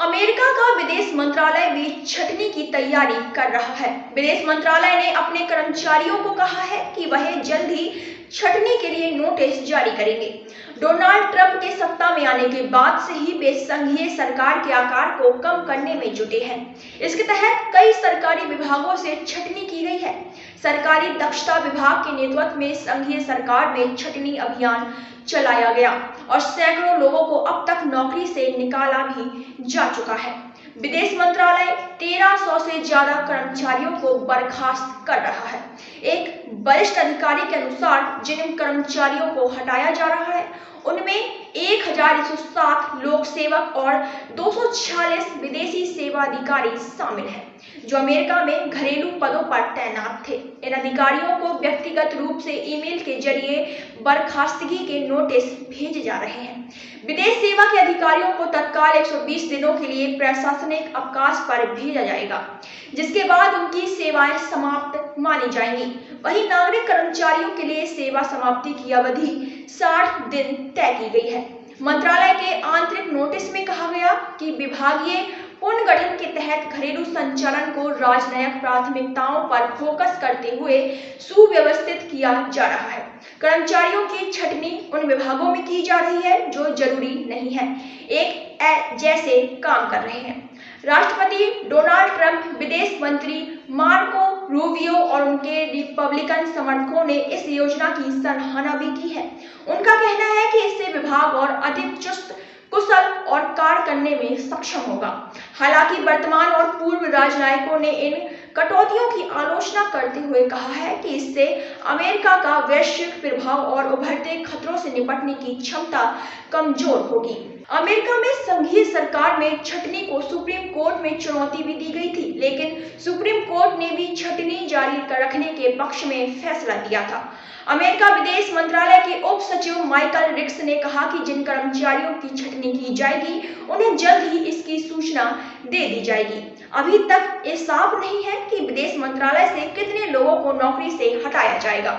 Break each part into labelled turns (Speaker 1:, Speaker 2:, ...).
Speaker 1: America का विदेश मंत्रालय भी छटनी की तैयारी कर रहा है। विदेश मंत्रालय ने अपने कर्मचारियों को कहा है कि वह जल्द ही छटनी के लिए नोटिस जारी करेंगे। डोनाल्ड ट्रंप के सत्ता में आने के बाद से ही वे संघीय सरकार के आकार को कम करने में जुटे हैं। इसके तहत कई सरकारी विभागों से छटनी की गई है। सरकारी दक्षता विभाग के नेतृत्व में संघीय सरकार में छटनी अभियान चलाया गया और सैकड़ों लोगों को अब तक नौकरी से निकाला भी जा चुका है। विदेश मंत्रालय 1300 से ज्यादा कर्मचारियों को बर्खास्त कर रहा है। एक वरिष्ठ अधिकारी के अनुसार जिन कर्मचारियों को हटाया जा रहा है उनमें 1107 लोक सेवक और 246 विदेशी सेवा अधिकारी शामिल हैं, जो अमेरिका में घरेलू पदों पर तैनात थे। इन अधिकारियों को व्यक्तिगत रूप से ईमेल के जरिए बर्खास्तगी के नोटिस भेजे जा रहे हैं। विदेश सेवा के अधिकारियों को तत्काल 120 दिनों के लिए प्रशासनिक अवकाश पर भेजा जाएगा, जिसके बाद उनकी सेवाएं समाप्त मानी जाएंगी। वहीं नागरिक कर्मचारियों के लिए सेवा समाप्ति की अवधि 60 दिन तय की गई है। मंत्रालय के आंतरिक नोटिस में कहा गया कि विभागीय पुनर्गठन के तहत घरेलू संचालन को राजनयिक प्राथमिकताओं पर फोकस करते हुए सुव्यवस्थित किया जा रहा है। कर्मचारियों की छटनी उन विभागों में की जा रही है जो जरूरी नहीं है, एक जैसे काम कर रहे हैं। राष्ट्रपति डोनाल्ड ट्रंप, विदेश मंत्री मार्को रूबियो और उनके रिपब्लिकन समर्थकों ने इस योजना की सराहना भी की है। उनका कहना है कि इससे विभाग और अधिक चुस्त, कुशल और कार्य करने में सक्षम होगा। हालांकि वर्तमान और पूर्व राजनयिकों ने इन कटौतियों की आलोचना करते हुए कहा है कि इससे अमेरिका का वैश्विक प्रभाव और उभरते खतरों से निपटने की क्षमता कमजोर होगी। अमेरिका में संघीय सरकार में छटनी को सुप्रीम कोर्ट में चुनौती भी दी गई थी, लेकिन सुप्रीम कोर्ट ने भी छटनी जारी रखने के पक्ष में फैसला दिया था। अमेरिका विदेश मंत्रालय के उप सचिव माइकल रिक्स ने कहा कि जिन कर्मचारियों की छटनी की जाएगी उन्हें जल्द ही इसकी सूचना दे दी जाएगी। अभी तक ये साफ नहीं है कि विदेश मंत्रालय से कितने लोगों को नौकरी से हटाया जाएगा।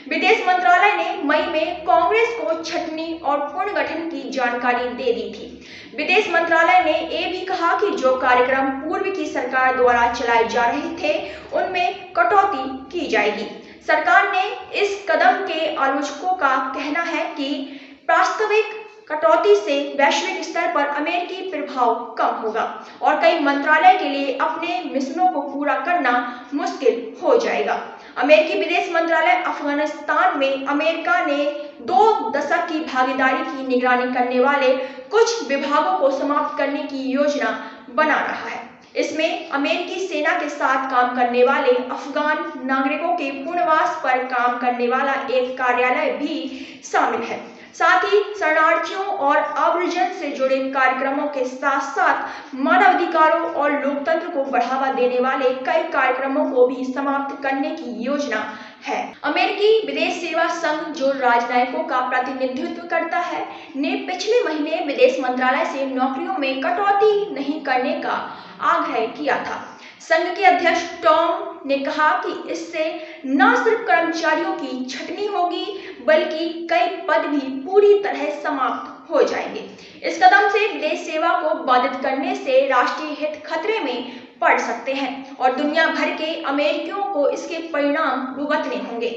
Speaker 1: विदेश मंत्रालय ने मई में कांग्रेस को छटनी और पुनर्गठन की जानकारी दे दी थी। विदेश मंत्रालय ने ये भी कहा कि जो कार्यक्रम पूर्व की सरकार द्वारा चलाए जा रहे थे उनमें कटौती की जाएगी। सरकार ने इस कदम के आलोचकों का कहना है कि वास्तविक कटौती से वैश्विक स्तर पर अमेरिकी प्रभाव कम होगा और कई मंत्रालय के लिए अपने मिशनों को पूरा करना मुश्किल हो जाएगा। अमेरिकी विदेश मंत्रालय अफगानिस्तान में अमेरिका ने 2 दशक की भागीदारी की निगरानी करने वाले कुछ विभागों को समाप्त करने की योजना बना रहा है। इसमें अमेरिकी सेना के साथ काम करने वाले अफगान नागरिकों के पुनर्वास पर काम करने वाला एक कार्यालय भी शामिल है। साथ ही शरणार्थियों और अब्रिजन से जुड़े कार्यक्रमों के साथ साथ मानवाधिकारों और लोकतंत्र को बढ़ावा देने वाले कई कार्यक्रमों को भी समाप्त करने की योजना है। अमेरिकी विदेश सेवा संघ, जो राजनयिकों का प्रतिनिधित्व करता है, ने पिछले महीने विदेश मंत्रालय से नौकरियों में कटौती नहीं करने का आग्रह किया था। संघ के अध्यक्ष टॉम ने कहा कि इससे न सिर्फ कर्मचारियों की छटनी होगी बल्कि कई पद भी पूरी तरह समाप्त हो जाएंगे। इस कदम से विदेश सेवा को बाधित करने से राष्ट्रीय हित खतरे में पड़ सकते हैं और दुनिया भर के अमेरिकियों को इसके परिणाम भुगतने होंगे।